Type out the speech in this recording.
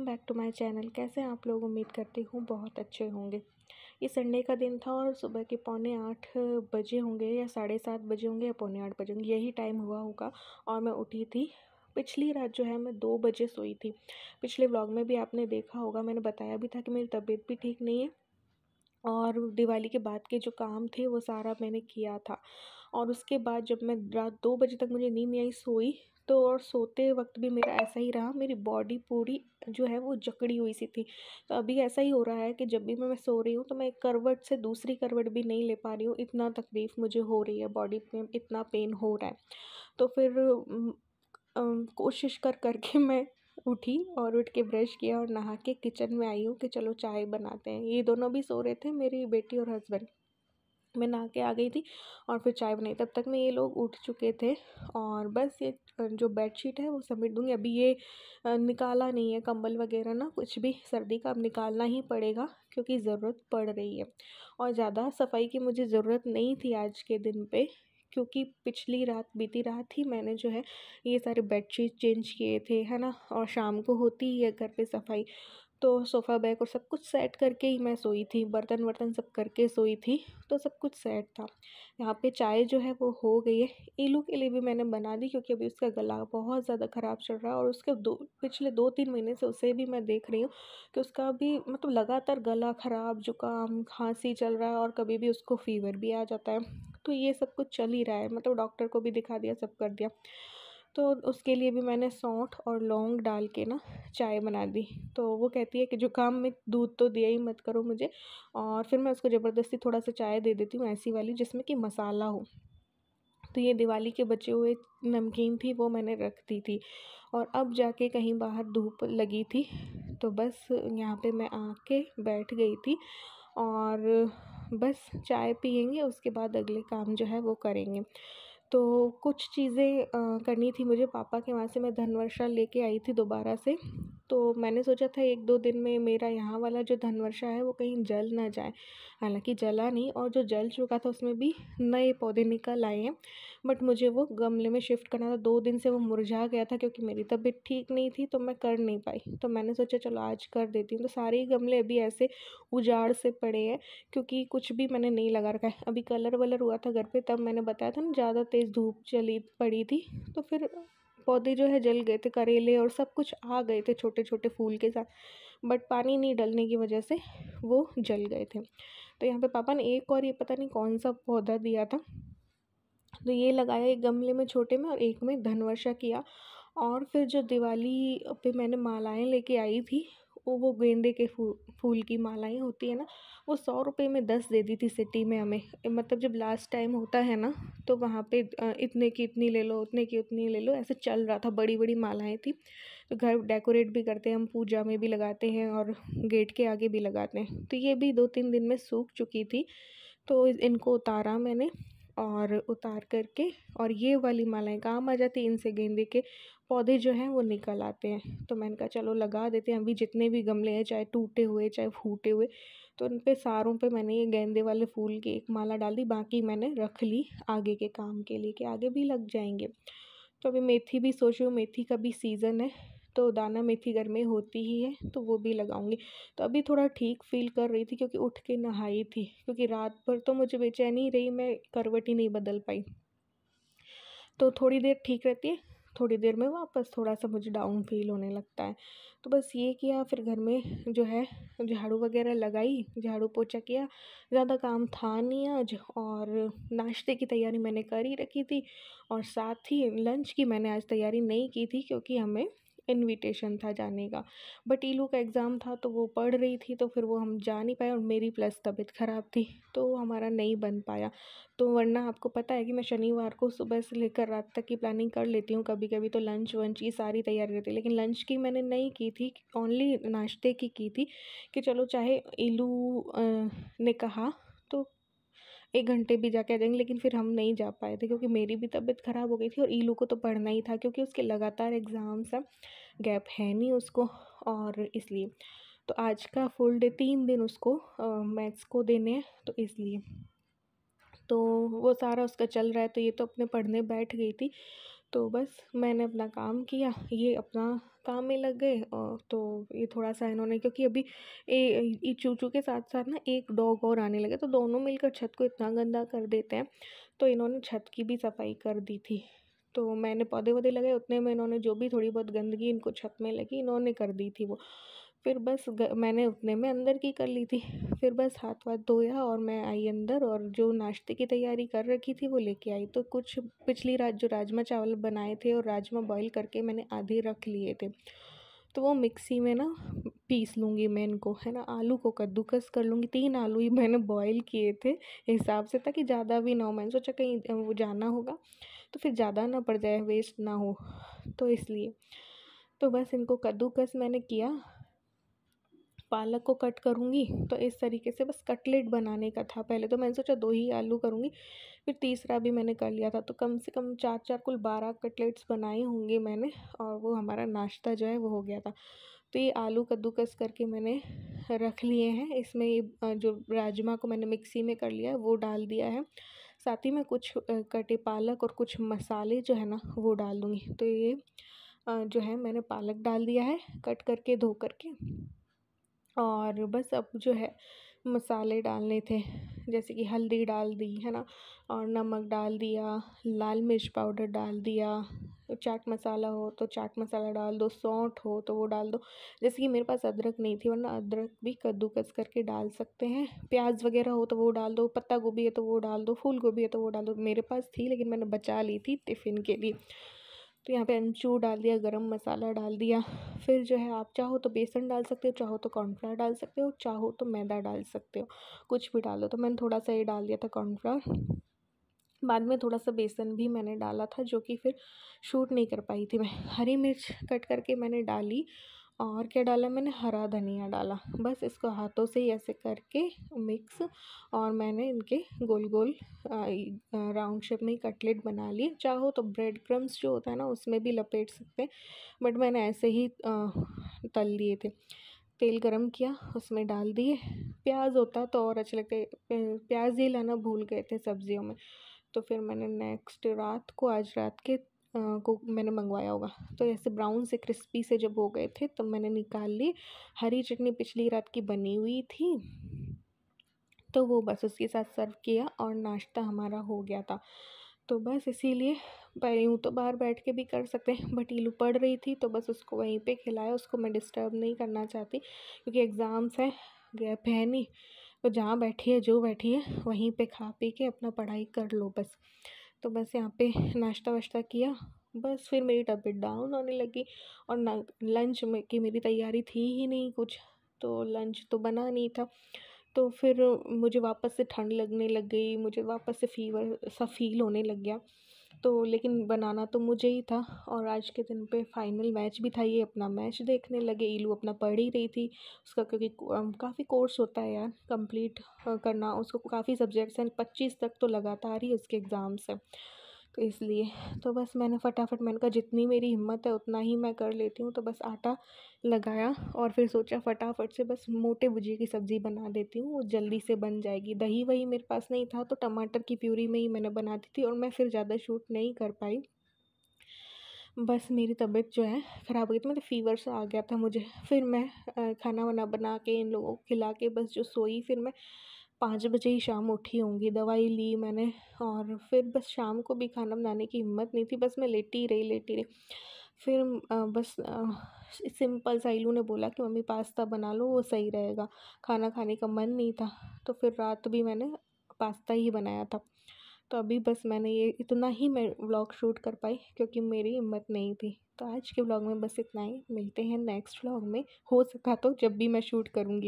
Back to my channel. कैसे हैं आप लोग? उम्मीद करती हूँ बहुत अच्छे होंगे। ये संडे का दिन था और सुबह के 7:45 बजे होंगे या 7:30 बजे होंगे या 7:45 बजे होंगे, यही टाइम हुआ होगा। और मैं उठी थी पिछली रात जो है मैं 2 बजे सोई थी। पिछले व्लॉग में भी आपने देखा होगा, मैंने बताया भी था कि मेरी तबीयत भी ठीक नहीं है और दिवाली के बाद के जो काम थे वो सारा मैंने किया था। और उसके बाद जब मैं रात 2 बजे तक मुझे नींद नहीं आई, सोई तो और सोते वक्त भी मेरा ऐसा ही रहा, मेरी बॉडी पूरी जो है वो जकड़ी हुई सी थी। तो अभी ऐसा ही हो रहा है कि जब भी मैं सो रही हूँ तो मैं एक करवट से दूसरी करवट भी नहीं ले पा रही हूँ, इतना तकलीफ़ मुझे हो रही है, बॉडी में इतना पेन हो रहा है। तो फिर कोशिश करके मैं उठी और उठ के ब्रश किया और नहा के किचन में आई हूँ कि चलो चाय बनाते हैं। ये दोनों भी सो रहे थे, मेरी बेटी और हस्बैंड। मैं नहा के आ गई थी और फिर चाय बनाई, तब तक में ये लोग उठ चुके थे। और बस ये जो बेडशीट है वो समेट दूँगी। अभी ये निकाला नहीं है कंबल वगैरह ना, कुछ भी सर्दी का अब निकालना ही पड़ेगा क्योंकि ज़रूरत पड़ रही है। और ज़्यादा सफाई की मुझे ज़रूरत नहीं थी आज के दिन पे, क्योंकि पिछली रात बीती रात ही मैंने जो है ये सारे बेडशीट चेंज किए थे, है ना। और शाम को होती ही है घर पे सफाई, तो सोफ़ा बैग और सब कुछ सेट करके ही मैं सोई थी, बर्तन वर्तन सब करके सोई थी, तो सब कुछ सेट था। यहाँ पे चाय जो है वो हो गई है। इलू के लिए भी मैंने बना दी क्योंकि अभी उसका गला बहुत ज़्यादा ख़राब चल रहा है और उसके पिछले 2-3 महीने से उसे भी मैं देख रही हूँ कि उसका भी मतलब लगातार गला ख़राब, जुकाम, खांसी चल रहा है और कभी भी उसको फ़ीवर भी आ जाता है। तो ये सब कुछ चल ही रहा है, मतलब डॉक्टर को भी दिखा दिया, सब कर दिया। तो उसके लिए भी मैंने सौंठ और लौंग डाल के ना चाय बना दी। तो वो कहती है कि जुकाम में दूध तो दिया ही मत करो मुझे। और फिर मैं उसको ज़बरदस्ती थोड़ा सा चाय दे देती हूँ, ऐसी वाली जिसमें कि मसाला हो। तो ये दिवाली के बचे हुए नमकीन थी, वो मैंने रख दी थी। और अब जाके कहीं बाहर धूप लगी थी, तो बस यहाँ पे मैं आके बैठ गई थी और बस चाय पिएंगे, उसके बाद अगले काम जो है वो करेंगे। तो कुछ चीज़ें करनी थी मुझे, पापा के वहाँ से मैं धनवर्षा लेके आई थी दोबारा से। तो मैंने सोचा था 1-2 दिन में मेरा यहाँ वाला जो धनवर्षा है वो कहीं जल ना जाए। हालाँकि जला नहीं, और जो जल चुका था उसमें भी नए पौधे निकल आए हैं। बट मुझे वो गमले में शिफ्ट करना था, 2 दिन से वो मुरझा गया था क्योंकि मेरी तबीयत ठीक नहीं थी, तो मैं कर नहीं पाई। तो मैंने सोचा चलो आज कर देती हूँ। तो सारे ही गमले अभी ऐसे उजाड़ से पड़े हैं क्योंकि कुछ भी मैंने नहीं लगा रखा है। अभी कलर वलर हुआ था घर पे, तब मैंने बताया था ना, ज़्यादा तेज़ धूप चली पड़ी थी, तो फिर पौधे जो है जल गए थे, करेले और सब कुछ आ गए थे छोटे छोटे फूल के साथ। बट पानी नहीं डलने की वजह से वो जल गए थे। तो यहाँ पे पापा ने एक और ये पता नहीं कौन सा पौधा दिया था, तो ये लगाया एक गमले में छोटे में और एक में धनवर्षा किया। और फिर जो दिवाली पे मैंने मालाएं लेके आई थी, वो गेंदे के फूल की मालाएं होती है ना, वो 100 रुपये में 10 दे दी थी सिटी में हमें। मतलब जब लास्ट टाइम होता है ना, तो वहाँ पे इतने की इतनी ले लो, उतने की उतनी ले लो, ऐसे चल रहा था। बड़ी बड़ी मालाएं थी, तो घर डेकोरेट भी करते हैं हम, पूजा में भी लगाते हैं और गेट के आगे भी लगाते हैं। तो ये भी 2-3 दिन में सूख चुकी थी, तो इनको उतारा मैंने। और उतार करके, और ये वाली मालाएं काम आ जाती, इनसे गेंदे के पौधे जो हैं वो निकल आते हैं। तो मैंने कहा चलो लगा देते हैं। अभी जितने भी गमले हैं, चाहे टूटे हुए चाहे फूटे हुए, तो उन पे सारों पे मैंने ये गेंदे वाले फूल की एक माला डाल दी। बाकी मैंने रख ली आगे के काम के लिए कि आगे भी लग जाएंगे। तो अभी मेथी भी सोच रही हूँ, मेथी का भी सीज़न है, तो दाना मेथी घर में होती ही है, तो वो भी लगाऊंगी। तो अभी थोड़ा ठीक फील कर रही थी क्योंकि उठ के नहाई थी, क्योंकि रात भर तो मुझे बेचैनी रही, मैं करवट ही नहीं बदल पाई। तो थोड़ी देर ठीक रहती है, थोड़ी देर में वापस थोड़ा सा मुझे डाउन फील होने लगता है। तो बस ये किया, फिर घर में जो है झाड़ू वगैरह लगाई, झाड़ू पोछा किया। ज़्यादा काम था नहीं आज, और नाश्ते की तैयारी मैंने कर ही रखी थी। और साथ ही लंच की मैंने आज तैयारी नहीं की थी क्योंकि हमें इनविटेशन था जाने का। बट ईलू का एग्ज़ाम था तो वो पढ़ रही थी, तो फिर वो हम जा नहीं पाए, और मेरी प्लस तबीयत ख़राब थी, तो हमारा नहीं बन पाया। तो वरना आपको पता है कि मैं शनिवार को सुबह से लेकर रात तक की प्लानिंग कर लेती हूँ कभी कभी, तो लंच वंच की सारी तैयारी रहती है। लेकिन लंच की मैंने नहीं की थी, ओनली नाश्ते की थी कि चलो चाहे ईलू ने कहा तो 1 घंटे भी जाके आ जाएंगे। लेकिन फिर हम नहीं जा पाए थे क्योंकि मेरी भी तबीयत ख़राब हो गई थी और ईलू को तो पढ़ना ही था क्योंकि उसके लगातार एग्ज़ाम्स हैं, गैप है नहीं उसको, और इसलिए। तो आज का फुल डे 3 दिन उसको मैथ्स को देने हैं, तो इसलिए तो वो सारा उसका चल रहा है। तो ये तो अपने पढ़ने बैठ गई थी, तो बस मैंने अपना काम किया, ये अपना काम में लग गए। तो ये थोड़ा-सा इन्होंने, क्योंकि अभी ये चूचू के साथ-साथ ना एक डॉग और आने लगे, तो दोनों मिलकर छत को इतना गंदा कर देते हैं, तो इन्होंने छत की भी सफाई कर दी थी। तो मैंने पौधे-वौधे लगाए, उतने में इन्होंने जो भी थोड़ी बहुत गंदगी इनको छत में लगी, इन्होंने कर दी थी वो। फिर बस मैंने उतने में अंदर की कर ली थी। फिर बस हाथ-वाथ धोया और मैं आई अंदर, और जो नाश्ते की तैयारी कर रखी थी वो लेके आई। तो कुछ पिछली रात जो राजमा चावल बनाए थे और राजमा बॉईल करके मैंने आधे रख लिए थे, तो वो मिक्सी में ना पीस लूँगी मैं इनको, है ना। आलू को कद्दूकस कर लूँगी, 3 आलू ही मैंने बॉईल किए थे हिसाब से, ताकि ज़्यादा भी ना हो। मैंने सोचा कहीं वो जाना होगा तो फिर ज़्यादा ना पड़ जाए, वेस्ट ना हो, तो इसलिए। तो बस इनको कद्दूकस मैंने किया, पालक को कट करूँगी, तो इस तरीके से बस कटलेट बनाने का था। पहले तो मैंने सोचा 2 ही आलू करूँगी, फिर तीसरा भी मैंने कर लिया था, तो कम से कम 4-4 कुल 12 कटलेट्स बनाए होंगे मैंने, और वो हमारा नाश्ता जो है वो हो गया था। तो ये आलू कद्दूकस करके मैंने रख लिए हैं। इसमें ये जो राजमा को मैंने मिक्सी में कर लिया है वो डाल दिया है। साथ ही में कुछ कटे पालक और कुछ मसाले जो है ना वो डाल दूँगी। तो ये जो है मैंने पालक डाल दिया है कट करके, धो करके। और बस अब जो है मसाले डालने थे, जैसे कि हल्दी डाल दी, है ना, और नमक डाल दिया, लाल मिर्च पाउडर डाल दिया, चाट मसाला हो तो चाट मसाला डाल दो, सौंठ हो तो वो डाल दो। जैसे कि मेरे पास अदरक नहीं थी, वरना अदरक भी कद्दूकस करके डाल सकते हैं। प्याज वगैरह हो तो वो डाल दो, पत्ता गोभी है तो वो डाल दो, फूल गोभी है तो वो डाल दो। मेरे पास थी लेकिन मैंने बचा ली थी टिफ़िन के लिए। तो यहाँ पे अमचूर डाल दिया, गरम मसाला डाल दिया। फिर जो है आप चाहो तो बेसन डाल सकते हो, चाहो तो कॉर्नफ्लावर डाल सकते हो, चाहो तो मैदा डाल सकते हो, कुछ भी डाल दो। तो मैंने थोड़ा सा ये डाल दिया था कॉर्नफ्लावर। बाद में थोड़ा सा बेसन भी मैंने डाला था, जो कि फिर शूट नहीं कर पाई थी मैं। हरी मिर्च कट करके मैंने डाली, और क्या डाला मैंने, हरा धनिया डाला। बस इसको हाथों से ही ऐसे करके मिक्स, और मैंने इनके गोल गोल राउंड शेप में ही कटलेट बना लिए। चाहो तो ब्रेड क्रम्स जो होता है ना उसमें भी लपेट सकते हैं, बट मैंने ऐसे ही तल लिए थे। तेल गरम किया, उसमें डाल दिए। प्याज होता तो और अच्छे लगते, प्याज ही लाना भूल गए थे सब्जियों में। तो फिर मैंने नेक्स्ट रात को, आज रात के को मैंने मंगवाया होगा। तो ऐसे ब्राउन से क्रिस्पी से जब हो गए थे तब मैंने निकाल ली। हरी चटनी पिछली रात की बनी हुई थी, तो वो बस उसके साथ सर्व किया और नाश्ता हमारा हो गया था। तो बस इसीलिए यूँ तो बाहर बैठ के भी कर सकते हैं, बट ईलू पढ़ रही थी तो बस उसको वहीं पे खिलाया। उसको मैं डिस्टर्ब नहीं करना चाहती, क्योंकि एग्ज़ाम्स है, गैप है नहीं। तो जहाँ बैठी है, जो बैठी है वहीं पे खा पी के अपना पढ़ाई कर लो बस। तो बस यहाँ पे नाश्ता वाश्ता किया, बस फिर मेरी तबीयत डाउन होने लगी। और ना लंच में की मेरी तैयारी थी ही नहीं कुछ, तो लंच तो बना नहीं था। तो फिर मुझे वापस से ठंड लगने लग गई, मुझे वापस से फ़ीवर सा फ़ील होने लग गया। तो लेकिन बनाना तो मुझे ही था, और आज के दिन पे फाइनल मैच भी था, ये अपना मैच देखने लगे। ईलू अपना पढ़ ही रही थी उसका, क्योंकि काफ़ी कोर्स होता है यार कंप्लीट करना उसको, काफ़ी सब्जेक्ट्स हैं, 25 तक तो लगातार ही उसके एग्ज़ाम्स हैं। तो इसलिए तो बस मैंने फटाफट, मैंने कहा जितनी मेरी हिम्मत है उतना ही मैं कर लेती हूँ। तो बस आटा लगाया और फिर सोचा फटाफट से बस मोटे भुजिए की सब्ज़ी बना देती हूँ, वो जल्दी से बन जाएगी। दही वही मेरे पास नहीं था, तो टमाटर की प्यूरी में ही मैंने बना दी थी, और मैं फिर ज़्यादा शूट नहीं कर पाई। बस मेरी तबीयत जो है ख़राब हो गई थी, मतलब फ़ीवर सा आ गया था मुझे। फिर मैं खाना वाना बना के इन लोगों को खिला के बस जो सोई। फिर मैं 5 बजे ही शाम उठी होंगी, दवाई ली मैंने, और फिर बस शाम को भी खाना बनाने की हिम्मत नहीं थी, बस मैं लेटी रही, लेटी रही। फिर बस सिंपल सा ईलू ने बोला कि मम्मी पास्ता बना लो, वो सही रहेगा। खाना खाने का मन नहीं था, तो फिर रात भी मैंने पास्ता ही बनाया था। तो अभी बस मैंने ये इतना ही मैं व्लॉग शूट कर पाई, क्योंकि मेरी हिम्मत नहीं थी। तो आज के व्लॉग में बस इतना ही, मिलते हैं नेक्स्ट व्लॉग में, हो सका तो जब भी मैं शूट करूँगी।